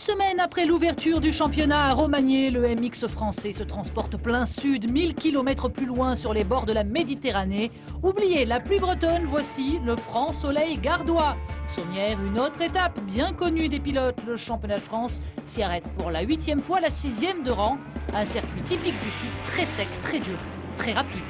semaine après l'ouverture du championnat à Romagné, le MX français se transporte plein sud, 1000 km plus loin sur les bords de la Méditerranée. Oubliez la pluie bretonne, voici le franc soleil gardois. Sommières, une autre étape bien connue des pilotes, le championnat de France s'y arrête pour la 8e fois, la 6e de rang. Un circuit typique du sud, très sec, très dur, très rapide.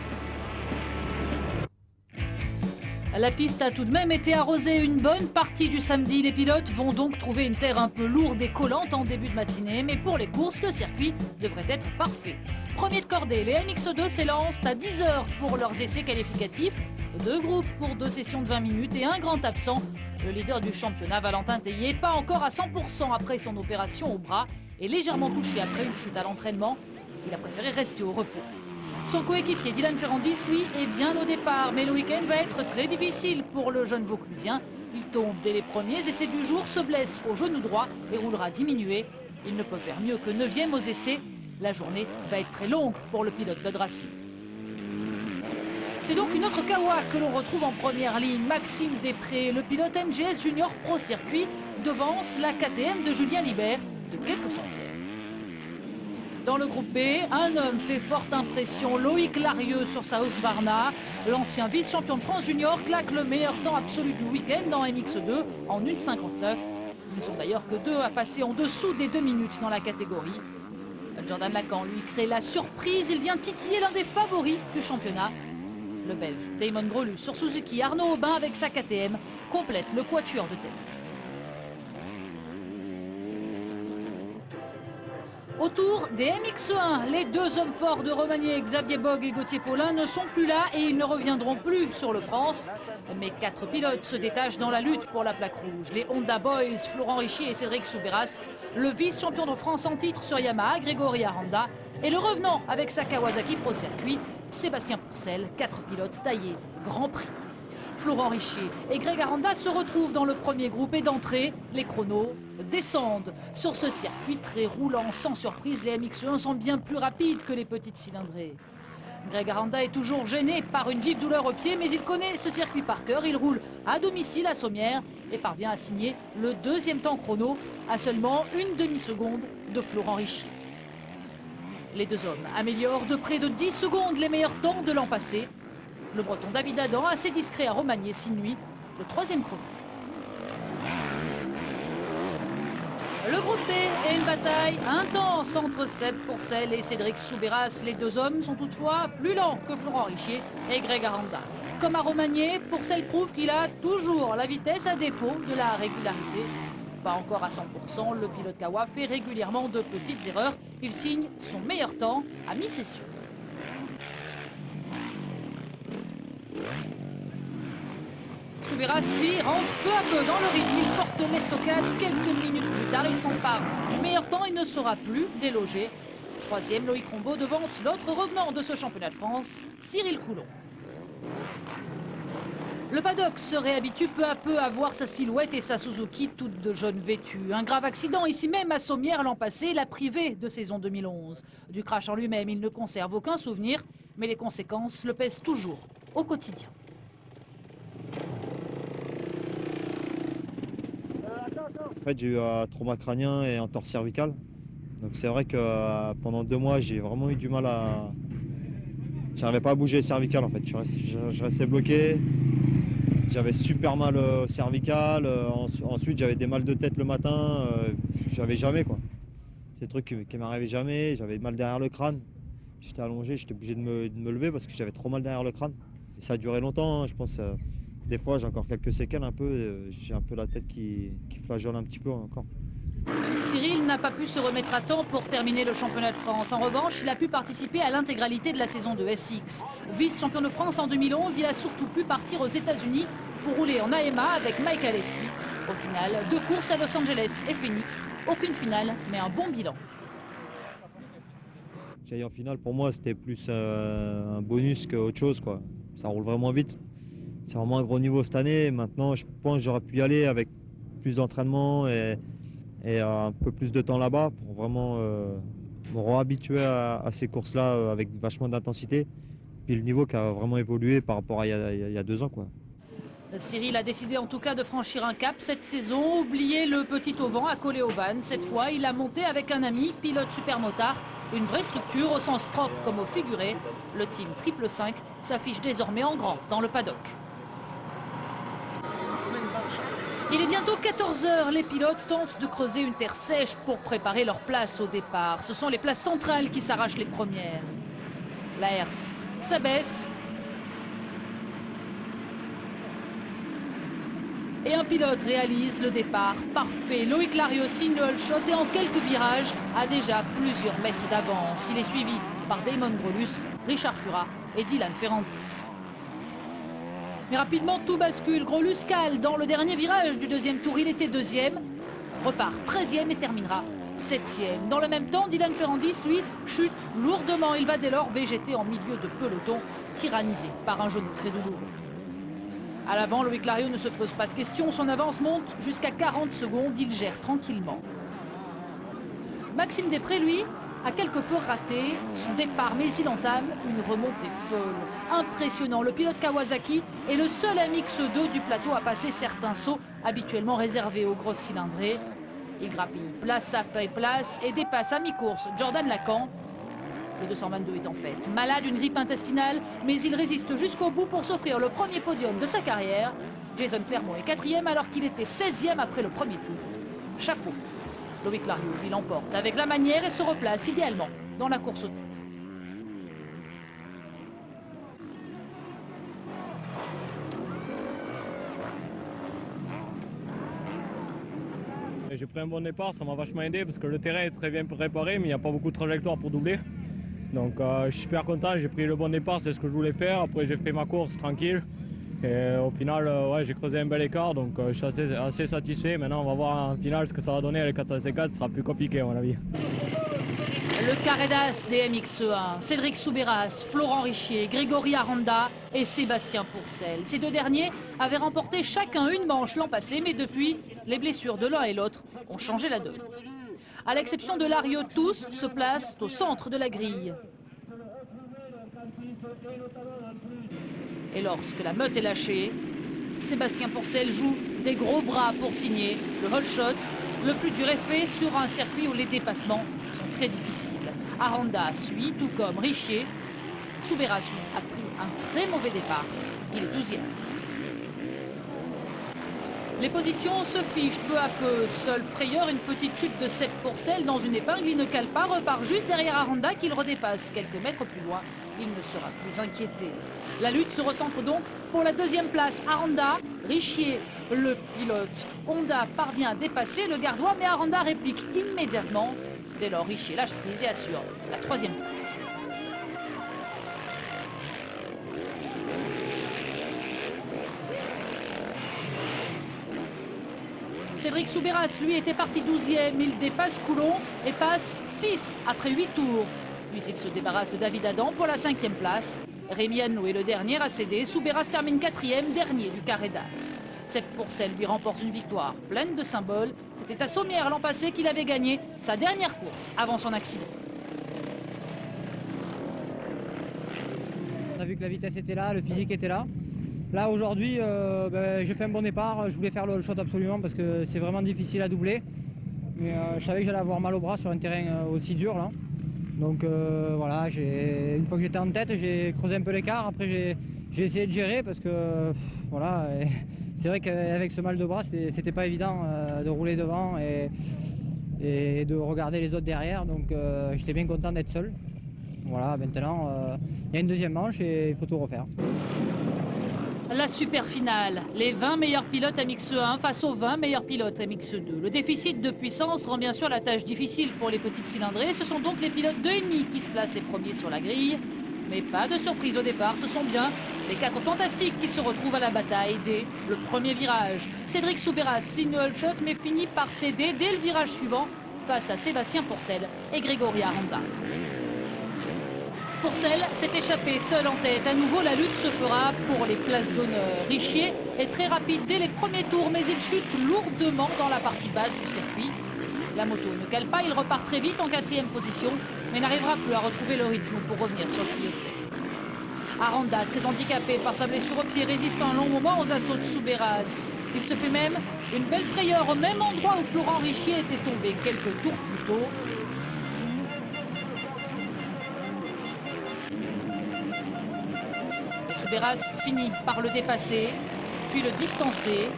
La piste a tout de même été arrosée une bonne partie du samedi. Les pilotes vont donc trouver une terre un peu lourde et collante en début de matinée. Mais pour les courses, le circuit devrait être parfait. Premier de cordée, les MX2 s'élancent à 10h pour leurs essais qualificatifs. 2 groupes pour 2 sessions de 20 minutes et un grand absent. Le leader du championnat, Valentin Tellier, pas encore à 100% après son opération au bras et légèrement touché après une chute à l'entraînement. Il a préféré rester au repos. Son coéquipier Dylan Ferrandis, lui, est bien au départ, mais le week-end va être très difficile pour le jeune Vauclusien. Il tombe dès les premiers essais du jour, se blesse au genou droit et roulera diminué. Il ne peut faire mieux que 9e aux essais. La journée va être très longue pour le pilote Bud Racing. C'est donc une autre Kawa que l'on retrouve en première ligne. Maxime Després, le pilote NGS Junior Pro Circuit, devance la KTM de Julien Libert de quelques centièmes. Dans le groupe B, un homme fait forte impression, Loïc Larieux sur sa Husqvarna. L'ancien vice-champion de France junior claque le meilleur temps absolu du week-end dans MX2 en 1,59. Ils ne sont d'ailleurs que 2 à passer en dessous des 2 minutes dans la catégorie. Jordan Lacan lui crée la surprise, il vient titiller l'un des favoris du championnat. Le Belge Damon Grelus sur Suzuki, Arnaud Aubin avec sa KTM complète le quatuor de tête. Autour des MX1, les 2 hommes forts de Romagné, Xavier Bogue et Gauthier Paulin, ne sont plus là et ils ne reviendront plus sur le France. Mais 4 pilotes se détachent dans la lutte pour la plaque rouge. Les Honda Boys, Florent Richier et Cédric Soubeyras, le vice-champion de France en titre sur Yamaha, Grégory Aranda, et le revenant avec sa Kawasaki Pro Circuit, Sébastien Pourcel, 4 pilotes taillés Grand Prix. Florent Richier et Greg Aranda se retrouvent dans le premier groupe et d'entrée, les chronos descendent. Sur ce circuit très roulant, sans surprise, les MX1 sont bien plus rapides que les petites cylindrées. Greg Aranda est toujours gêné par une vive douleur au pied, mais il connaît ce circuit par cœur. Il roule à domicile à Sommières et parvient à signer le 2e temps chrono à seulement une demi-seconde de Florent Richier. Les 2 hommes améliorent de près de 10 secondes les meilleurs temps de l'an passé. Le breton David Adam, assez discret à Romagné, signe lui le 3e chrono. Le groupe B est une bataille intense entre Seb Pourcel et Cédric Soubeyras. Les 2 hommes sont toutefois plus lents que Florent Richier et Greg Aranda. Comme à Romagné, Pourcel prouve qu'il a toujours la vitesse à défaut de la régularité. Pas encore à 100%, le pilote Kawa fait régulièrement de petites erreurs. Il signe son meilleur temps à mi-session. Soubeyras, lui, rentre peu à peu dans le rythme. Il porte l'estocade quelques minutes plus tard. Il s'empare du meilleur temps et ne sera plus délogé. 3e, Loïc Rombaud devance l'autre revenant de ce championnat de France, Cyril Coulon. Le paddock se réhabitue peu à peu à voir sa silhouette et sa Suzuki toute de jaune vêtue. Un grave accident ici même à Sommières l'an passé l'a privé de saison 2011. Du crash en lui-même, il ne conserve aucun souvenir, mais les conséquences le pèsent toujours au quotidien. En fait, j'ai eu un trauma crânien et un tort cervical. Donc c'est vrai que pendant 2 mois, j'ai vraiment eu du mal à... J'arrivais pas à bouger le cervical en fait. Je restais bloqué. J'avais super mal au cervical. Ensuite, j'avais des mal de tête le matin. J'avais jamais quoi. C'est des trucs qui m'arrivaient jamais. J'avais mal derrière le crâne. J'étais allongé, j'étais obligé de me lever parce que j'avais trop mal derrière le crâne. Et ça a duré longtemps, hein. Je pense. Des fois, j'ai encore quelques séquelles un peu. J'ai un peu la tête qui flageole un petit peu encore. Cyril n'a pas pu se remettre à temps pour terminer le championnat de France. En revanche, il a pu participer à l'intégralité de la saison de SX. Vice-champion de France en 2011, il a surtout pu partir aux États-Unis pour rouler en AMA avec Mike Alessi. Au final, 2 courses à Los Angeles et Phoenix. Aucune finale, mais un bon bilan. J'allais en finale, pour moi, c'était plus un bonus qu'autre chose, quoi. Ça roule vraiment vite. C'est vraiment un gros niveau cette année. Maintenant, je pense que j'aurais pu y aller avec plus d'entraînement et un peu plus de temps là-bas pour vraiment me réhabituer à ces courses-là avec vachement d'intensité. Puis le niveau qui a vraiment évolué par rapport à il y a 2 ans, quoi. Cyril a décidé en tout cas de franchir un cap cette saison, oublier le petit auvent accolé au van. Cette fois, il a monté avec un ami, pilote supermotard, une vraie structure au sens propre comme au figuré. Le team 555 s'affiche désormais en grand dans le paddock. Il est bientôt 14 h, les pilotes tentent de creuser une terre sèche pour préparer leur place au départ. Ce sont les places centrales qui s'arrachent les premières. La herse s'abaisse. Et un pilote réalise le départ parfait. Loïc Larieux signe le hole shot et en quelques virages a déjà plusieurs mètres d'avance. Il est suivi par Damon Grolus, Richard Fura et Dylan Ferrandis. Mais rapidement tout bascule. Grolus cale dans le dernier virage du deuxième tour. Il était deuxième, repart 13e et terminera 7e. Dans le même temps, Dylan Ferrandis, lui, chute lourdement. Il va dès lors végéter en milieu de peloton, tyrannisé par un genou très douloureux. À l'avant, Loïc Larieux ne se pose pas de questions. Son avance monte jusqu'à 40 secondes. Il gère tranquillement. Maxime Després, lui, a quelque peu raté son départ, mais il entame une remontée folle. Impressionnant, le pilote Kawasaki est le seul MX2 du plateau à passer certains sauts habituellement réservés aux grosses cylindrées. Il grappille place après place et dépasse à mi-course Jordan Lacan. Le 222 est en fait malade d'une grippe intestinale, mais il résiste jusqu'au bout pour s'offrir le premier podium de sa carrière. Jason Clermont est 4e alors qu'il était 16e après le premier tour. Chapeau. Loïc Larieux, lui, l'emporte avec la manière et se replace idéalement dans la course au titre. J'ai pris un bon départ, ça m'a vachement aidé parce que le terrain est très bien préparé, mais il n'y a pas beaucoup de trajectoire pour doubler. Donc je suis super content, j'ai pris le bon départ, c'est ce que je voulais faire. Après j'ai fait ma course tranquille. Et au final, ouais, j'ai creusé un bel écart, donc je suis assez satisfait. Maintenant, on va voir en finale ce que ça va donner avec les 454, ce sera plus compliqué à mon avis. Le carré d'as des MX1, Cédric Soubeyras, Florent Richier, Grégory Aranda et Sébastien Pourcel. Ces deux derniers avaient remporté chacun une manche l'an passé, mais depuis, les blessures de l'un et l'autre ont changé la donne. À l'exception de Larieux, tous se placent au centre de la grille. Et lorsque la meute est lâchée, Sébastien Pourcel joue des gros bras pour signer le hole shot. Le plus dur est fait sur un circuit où les dépassements sont très difficiles. Aranda suit, tout comme Richier. Soubeyras a pris un très mauvais départ. Il est 12e. Les positions se fichent peu à peu. Seule frayeur, une petite chute de Seb Pourcel dans une épingle. Il ne cale pas, repart juste derrière Aranda qu'il redépasse quelques mètres plus loin. Il ne sera plus inquiété. La lutte se recentre donc pour la deuxième place. Aranda, Richier, le pilote Honda parvient à dépasser le gardois, mais Aranda réplique immédiatement. Dès lors, Richier lâche prise et assure la troisième place. Cédric Soubeyras, lui, était parti 12e. Il dépasse Coulon et passe 6 après 8 tours. Puis il se débarrasse de David Adam pour la 5e place. Rémi Hanno est le dernier à céder. Soubeyras termine 4e, dernier du carré d'as. Seb Pourcel lui remporte une victoire pleine de symboles. C'était à Sommières l'an passé qu'il avait gagné sa dernière course avant son accident. On a vu que la vitesse était là, le physique était là. Là aujourd'hui, j'ai fait un bon départ. Je voulais faire le hole shot absolument parce que c'est vraiment difficile à doubler. Mais je savais que j'allais avoir mal au bras sur un terrain aussi dur là. Donc voilà, une fois que j'étais en tête, j'ai creusé un peu l'écart. Après j'ai essayé de gérer parce que voilà, c'est vrai qu'avec ce mal de bras, c'était pas évident de rouler devant et de regarder les autres derrière. Donc j'étais bien content d'être seul. Voilà, maintenant il y a une deuxième manche et il faut tout refaire. La super finale, les 20 meilleurs pilotes MX1 face aux 20 meilleurs pilotes MX2. Le déficit de puissance rend bien sûr la tâche difficile pour les petites cylindrées. Ce sont donc les pilotes 2,5 qui se placent les premiers sur la grille. Mais pas de surprise au départ, ce sont bien les 4 fantastiques qui se retrouvent à la bataille dès le premier virage. Cédric Soubeyras signe le hole shot mais finit par céder dès le virage suivant face à Sébastien Pourcel et Grégory Aranda. Pourcel s'est échappé seul en tête. À nouveau, la lutte se fera pour les places d'honneur. Richier est très rapide dès les premiers tours, mais il chute lourdement dans la partie basse du circuit. La moto ne cale pas, il repart très vite en 4e position, mais n'arrivera plus à retrouver le rythme pour revenir sur le trio de tête. Aranda, très handicapé par sa blessure au pied, résiste un long moment aux assauts de Soubeyras. Il se fait même une belle frayeur au même endroit où Florent Richier était tombé quelques tours plus tôt. Et Soubeyras finit par le dépasser, puis le distancer.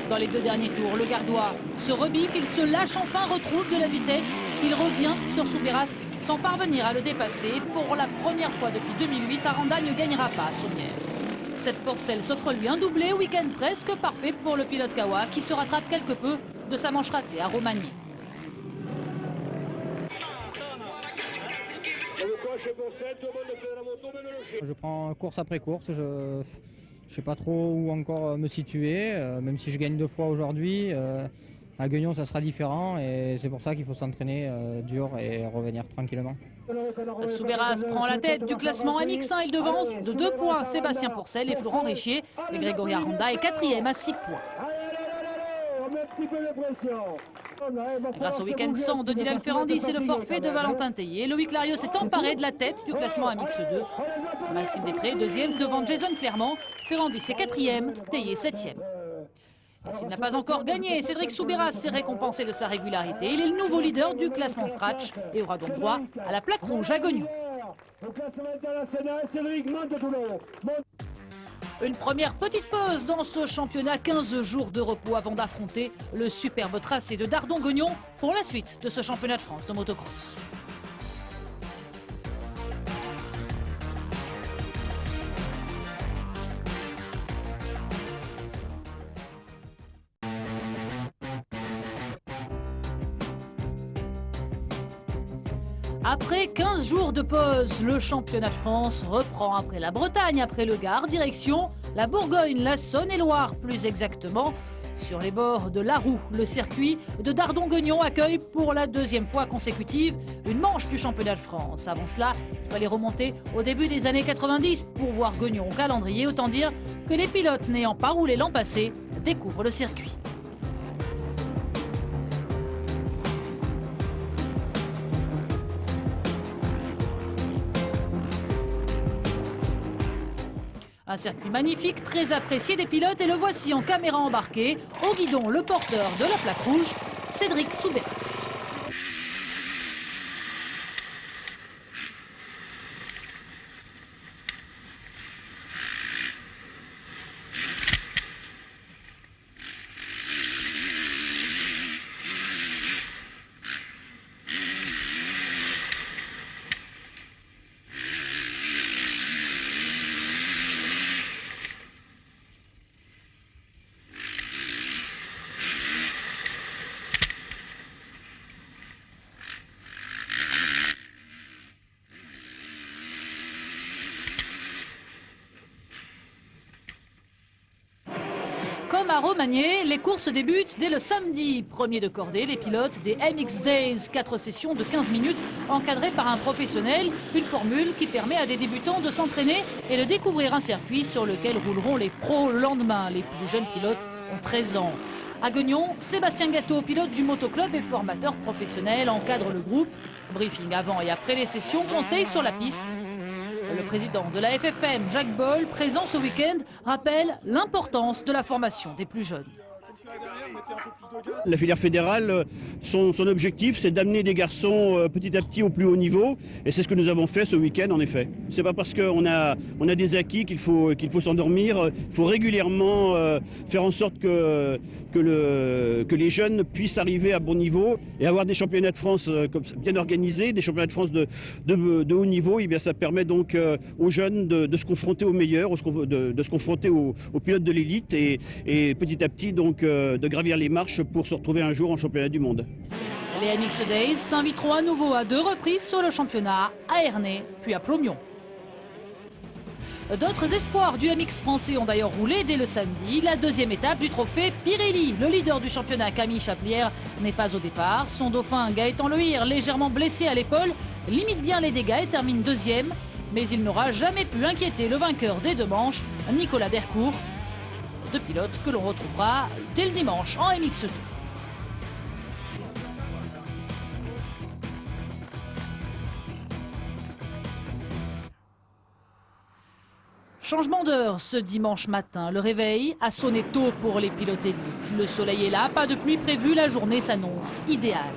Dans les 2 derniers tours, le Gardois se rebiffe, il se lâche enfin, retrouve de la vitesse. Il revient sur Soubeyras sans parvenir à le dépasser. Pour la première fois depuis 2008, Aranda ne gagnera pas à Sommières. Sepp Porcel s'offre lui un doublé, week-end presque parfait pour le pilote Kawa qui se rattrape quelque peu de sa manche ratée à Romagny. Je prends course après course, je ne sais pas trop où encore me situer, même si je gagne 2 fois aujourd'hui. À Guignon, ça sera différent et c'est pour ça qu'il faut s'entraîner dur et revenir tranquillement. Soubeyras prend la tête du classement MX1, il devance de 2 points Sébastien Porcel et Florent Richier. Et Grégory Aranda est 4e à 6 points. Grâce au week-end sans de Dylan Ferrandis et le forfait de Valentin Tellier, Loïc Larieux s'est emparé de la tête du classement MX2. Maxime Després, 2e devant Jason Clermont. Ferrandis est 4e, Tellier 7e. Et s'il n'a pas encore gagné, Cédric Soubeyras s'est récompensé de sa régularité. Il est le nouveau leader du classement scratch et aura donc droit à la plaque rouge à Guignon. Une première petite pause dans ce championnat, 15 jours de repos avant d'affronter le superbe tracé de Dardon-Guignon pour la suite de ce championnat de France de motocross. Après 15 jours de pause, le championnat de France reprend après la Bretagne, après le Gard, direction la Bourgogne, la Saône-et-Loire plus exactement. Sur les bords de l'Aroux, le circuit de Dardon-Guignon accueille pour la 2e fois consécutive une manche du championnat de France. Avant cela, il fallait remonter au début des années 90 pour voir Guignon au calendrier. Autant dire que les pilotes n'ayant pas roulé l'an passé découvrent le circuit. Un circuit magnifique, très apprécié des pilotes et le voici en caméra embarquée. Au guidon, le porteur de la plaque rouge, Cédric Soubeyras. Comme à Romagné, les courses débutent dès le samedi. Premier de cordée, les pilotes des MX Days, 4 sessions de 15 minutes encadrées par un professionnel. Une formule qui permet à des débutants de s'entraîner et de découvrir un circuit sur lequel rouleront les pros le lendemain. Les plus jeunes pilotes ont 13 ans. À Guignon, Sébastien Gâteau, pilote du motoclub et formateur professionnel, encadre le groupe. Briefing avant et après les sessions, conseils sur la piste. Le président de la FFM, Jacques Boll, présent ce week-end, rappelle l'importance de la formation des plus jeunes. La filière fédérale, son objectif, c'est d'amener des garçons petit à petit au plus haut niveau. Et c'est ce que nous avons fait ce week-end, en effet. C'est pas parce qu'on a des acquis qu'il faut s'endormir. Il faut régulièrement faire en sorte que les jeunes puissent arriver à bon niveau et avoir des championnats de France bien organisés, des championnats de France de haut niveau. Et bien, ça permet donc aux jeunes de se confronter aux meilleurs, de se confronter aux pilotes de l'élite et petit à petit donc de gravir les marches pour se retrouver un jour en championnat du monde. Les MX Days s'inviteront à nouveau à 2 reprises sur le championnat, à Ernée puis à Plomion. D'autres espoirs du MX français ont d'ailleurs roulé dès le samedi. La 2e étape du trophée Pirelli. Le leader du championnat, Camille Chaplière, n'est pas au départ. Son dauphin, Gaëtan Lehir, légèrement blessé à l'épaule, limite bien les dégâts et termine 2e. Mais il n'aura jamais pu inquiéter le vainqueur des 2 manches, Nicolas Dercourt. 2 pilotes que l'on retrouvera dès le dimanche en MX2. Changement d'heure ce dimanche matin. Le réveil a sonné tôt pour les pilotes élites. Le soleil est là, pas de pluie prévue, la journée s'annonce idéale.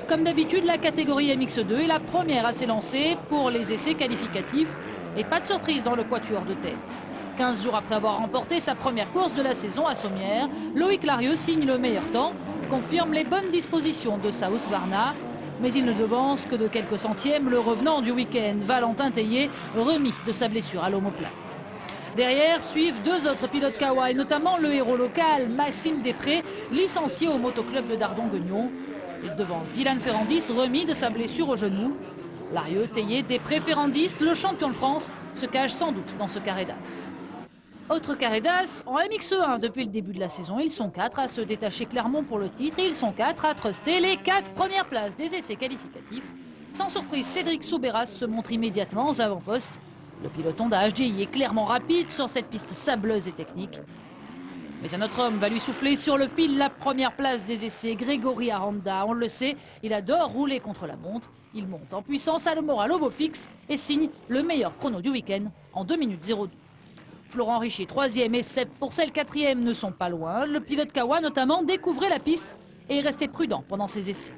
Comme d'habitude, la catégorie MX2 est la première à s'élancer pour les essais qualificatifs. Et pas de surprise dans le quatuor de tête. 15 jours après avoir remporté sa première course de la saison à Sommières, Loïc Larieux signe le meilleur temps, confirme les bonnes dispositions de sa Husqvarna. Mais il ne devance que de quelques centièmes le revenant du week-end, Valentin Tellier, remis de sa blessure à l'omoplate. Derrière suivent deux autres pilotes Kawa et notamment le héros local, Maxime Després, licencié au motoclub de Dardon-Guignon. Il devance Dylan Ferrandis, remis de sa blessure au genou. Larieux, Tellier, Després, Ferrandis, le champion de France, se cache sans doute dans ce carré d'as. Autre carré d'as, en MX1 depuis le début de la saison, ils sont 4 à se détacher clairement pour le titre et ils sont 4 à truster les 4 premières places des essais qualificatifs. Sans surprise, Cédric Soubeyras se montre immédiatement aux avant-postes. Le pilote Honda HDI est clairement rapide sur cette piste sableuse et technique. Mais un autre homme va lui souffler sur le fil la première place des essais, Grégory Aranda. On le sait, il adore rouler contre la montre. Il monte en puissance, a le moral au beau fixe et signe le meilleur chrono du week-end en 2 minutes 02. Florent Richer, 3e et Sepp Pourcel, 4e, ne sont pas loin. Le pilote Kawa, notamment, découvrait la piste et est resté prudent pendant ses essais.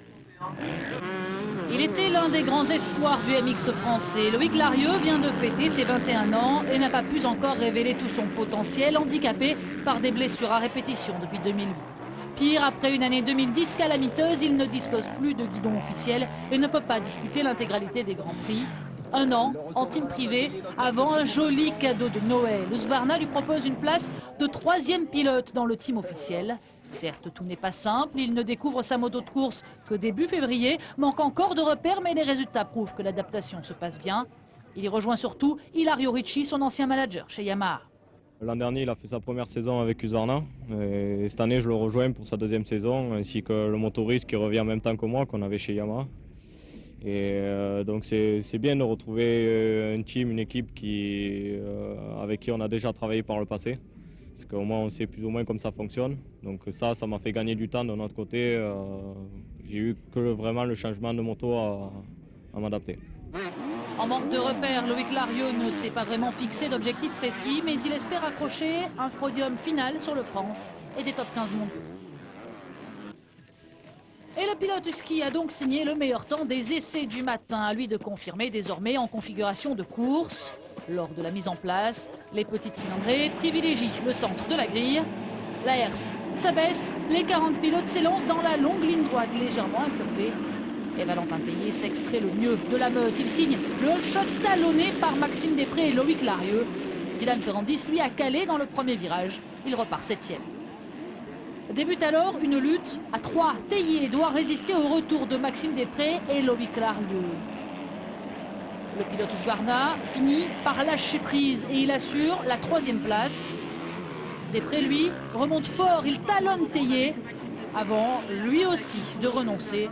Il était l'un des grands espoirs du MX français. Loïc Larieux vient de fêter ses 21 ans et n'a pas pu encore révéler tout son potentiel, handicapé par des blessures à répétition depuis 2008. Pire, après une année 2010 calamiteuse, il ne dispose plus de guidon officiel et ne peut pas disputer l'intégralité des Grands Prix. 1 an en team privé avant un joli cadeau de Noël. Husqvarna lui propose une place de 3e pilote dans le team officiel. Certes, tout n'est pas simple, il ne découvre sa moto de course que début février, manque encore de repères, mais les résultats prouvent que l'adaptation se passe bien. Il y rejoint surtout Ilario Ricci, son ancien manager chez Yamaha. L'an dernier, il a fait sa première saison avec Husqvarna. Et cette année, je le rejoins pour sa 2e saison, ainsi que le motoriste qui revient en même temps que moi, qu'on avait chez Yamaha. Et donc c'est bien de retrouver un team, une équipe avec qui on a déjà travaillé par le passé. Parce qu'au moins on sait plus ou moins comment ça fonctionne. Donc ça m'a fait gagner du temps de notre côté. J'ai eu que vraiment le changement de moto à m'adapter. En manque de repères, Loïc Larieux ne s'est pas vraiment fixé d'objectif précis, mais il espère accrocher un podium final sur le France et des top 15 mondiaux. Et le pilote Husky a donc signé le meilleur temps des essais du matin. À lui de confirmer désormais en configuration de course. Lors de la mise en place, les petites cylindrées privilégient le centre de la grille. La herse s'abaisse, les 40 pilotes s'élancent dans la longue ligne droite légèrement incurvée. Et Valentin Tellier s'extrait le mieux de la meute. Il signe le hold shot talonné par Maxime Després et Loïc Larieux. Dylan Ferrandis, lui, a calé dans le premier virage. Il repart 7e. Débute alors une lutte à 3. Tellier doit résister au retour de Maxime Després et Loïc Larieux. Le pilote Husqvarna finit par lâcher prise et il assure la 3e place. Després, lui, remonte fort, il talonne Tellier avant lui aussi de renoncer.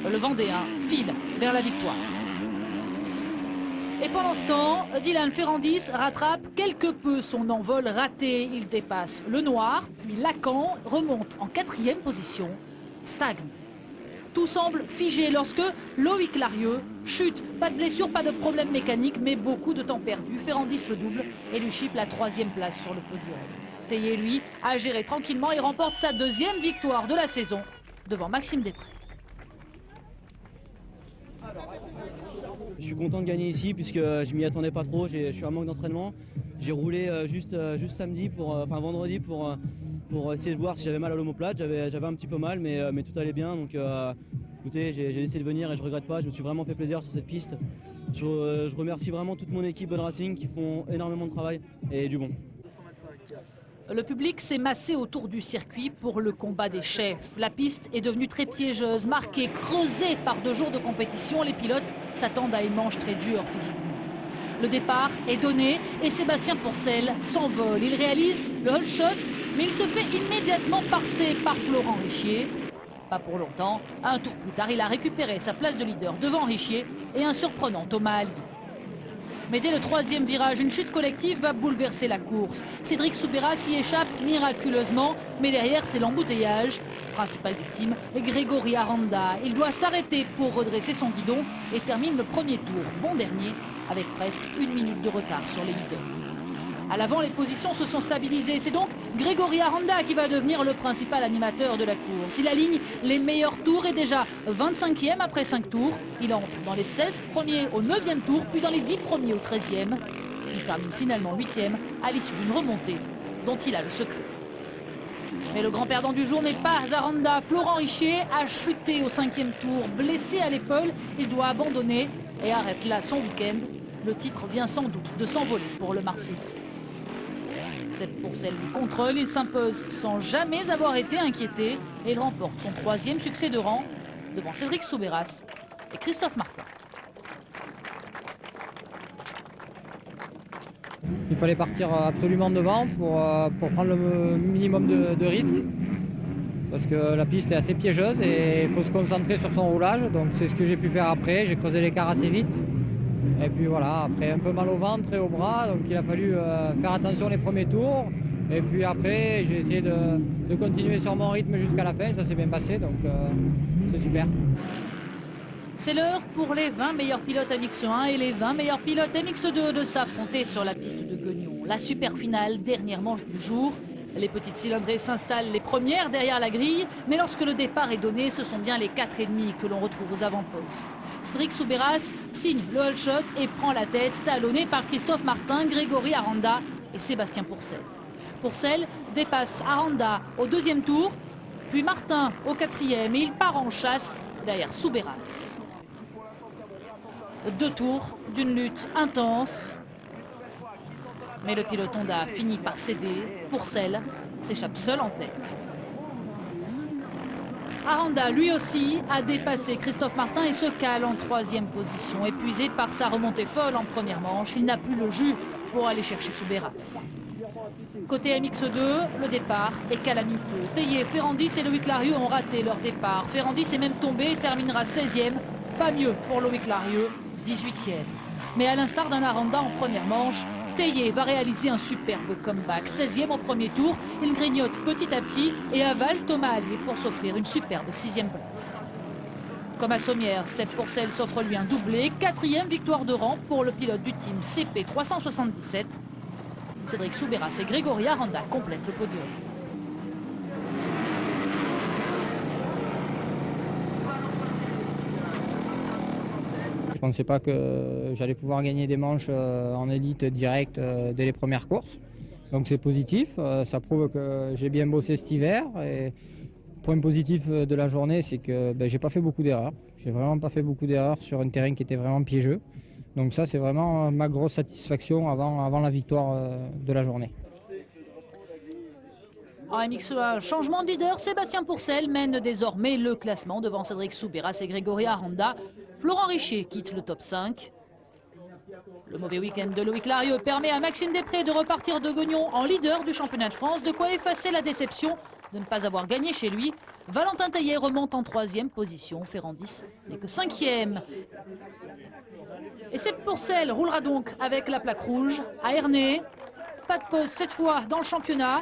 Le Vendéen file vers la victoire. Et pendant ce temps, Dylan Ferrandis rattrape quelque peu son envol raté. Il dépasse le Noir, puis Lacan, remonte en 4e position, stagne. Tout semble figé lorsque Loïc Larieux chute. Pas de blessure, pas de problème mécanique, mais beaucoup de temps perdu. Ferrandis le double et lui chipe la 3e place sur le podium. Tellier, lui, a géré tranquillement et remporte sa 2e victoire de la saison devant Maxime Després. Je suis content de gagner ici puisque je m'y attendais pas trop, je suis en manque d'entraînement. J'ai roulé juste samedi, vendredi pour essayer de voir si j'avais mal à l'omoplate. J'avais un petit peu mal mais tout allait bien. Donc écoutez, j'ai décidé de venir et je regrette pas, je me suis vraiment fait plaisir sur cette piste. Je remercie vraiment toute mon équipe Bonne Racing qui font énormément de travail et du bon. Le public s'est massé autour du circuit pour le combat des chefs. La piste est devenue très piégeuse, marquée, creusée par 2 jours de compétition. Les pilotes s'attendent à une manche très dure physiquement. Le départ est donné et Sébastien Pourcel s'envole. Il réalise le hold shot, mais il se fait immédiatement passer par Florent Richier. Pas pour longtemps, un tour plus tard, il a récupéré sa place de leader devant Richier et un surprenant Thomas Allier. Mais dès le troisième virage, une chute collective va bouleverser la course. Cédric Soubeyras y échappe miraculeusement, mais derrière c'est l'embouteillage. Principale victime, Grégory Aranda. Il doit s'arrêter pour redresser son guidon et termine le premier tour, bon dernier, avec presque 1 minute de retard sur les leaders. À l'avant, les positions se sont stabilisées. C'est donc Grégory Aranda qui va devenir le principal animateur de la course. Il aligne les meilleurs tours et déjà 25e après 5 tours. Il entre dans les 16 premiers au 9e tour, puis dans les 10 premiers au 13e. Il termine finalement 8e à l'issue d'une remontée dont il a le secret. Mais le grand perdant du jour n'est pas Aranda. Florent Richer a chuté au 5e tour. Blessé à l'épaule, il doit abandonner et arrête là son week-end. Le titre vient sans doute de s'envoler pour le Marseillais. Sepp Pourcel lui contrôle, il s'impose sans jamais avoir été inquiété et il remporte son 3e succès de rang devant Cédric Soubeyras et Christophe Martin. Il fallait partir absolument devant pour prendre le minimum de risques. Parce que la piste est assez piégeuse et il faut se concentrer sur son roulage. Donc c'est ce que j'ai pu faire après, j'ai creusé l'écart assez vite. Et puis voilà, après un peu mal au ventre et au bras, donc il a fallu faire attention les premiers tours. Et puis après, j'ai essayé de continuer sur mon rythme jusqu'à la fin, ça s'est bien passé, donc c'est super. C'est l'heure pour les 20 meilleurs pilotes MX1 et les 20 meilleurs pilotes MX2 de s'affronter sur la piste de Guignon. La super finale, dernière manche du jour. Les petites cylindrées s'installent les premières derrière la grille, mais lorsque le départ est donné, ce sont bien les 4,5 que l'on retrouve aux avant-postes. Cédric Soubeyras signe le whole shot et prend la tête, talonné par Christophe Martin, Grégory Aranda et Sébastien Pourcel. Pourcel dépasse Aranda au 2e tour, puis Martin au 4e et il part en chasse derrière Soubeyras. 2 tours d'une lutte intense. Mais le pilote Honda finit par céder. Pourcel s'échappe seul en tête. Aranda, lui aussi, a dépassé Christophe Martin et se cale en 3e position. Épuisé par sa remontée folle en première manche, il n'a plus le jus pour aller chercher Soubeyras. Côté MX2, le départ est calamiteux. Théier, Ferrandis et Loïc Larieux ont raté leur départ. Ferrandis est même tombé et terminera 16e. Pas mieux pour Loïc Larieux, 18e. Mais à l'instar d'un Aranda en première manche, Théier va réaliser un superbe comeback. 16e au premier tour, il grignote petit à petit et avale Thomas Allier pour s'offrir une superbe 6e place. Comme à Sommières, Sepp Pourcel s'offre lui un doublé. 4e victoire de rang pour le pilote du team CP377. Cédric Soubeyras et Grégory Aranda complètent le podium. Je ne pensais pas que j'allais pouvoir gagner des manches en élite direct dès les premières courses. Donc c'est positif, ça prouve que j'ai bien bossé cet hiver. Et point positif de la journée, c'est que j'ai pas fait beaucoup d'erreurs. J'ai vraiment pas fait beaucoup d'erreurs sur un terrain qui était vraiment piégeux. Donc ça, c'est vraiment ma grosse satisfaction avant la victoire de la journée. En MX1, changement de leader, Sébastien Pourcel mène désormais le classement devant Cédric Soubeyras et Grégory Aranda. Florent Richer quitte le top 5. Le mauvais week-end de Loïc Larieux permet à Maxime Després de repartir de Guignon en leader du championnat de France, de quoi effacer la déception de ne pas avoir gagné chez lui. Valentin Théier remonte en 3e position, Ferrandis n'est que 5e. Et Sepp Pourcel roulera donc avec la plaque rouge à Ernée. Pas de pause cette fois dans le championnat.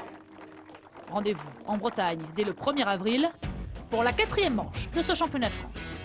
Rendez-vous en Bretagne dès le 1er avril pour la 4e manche de ce championnat de France.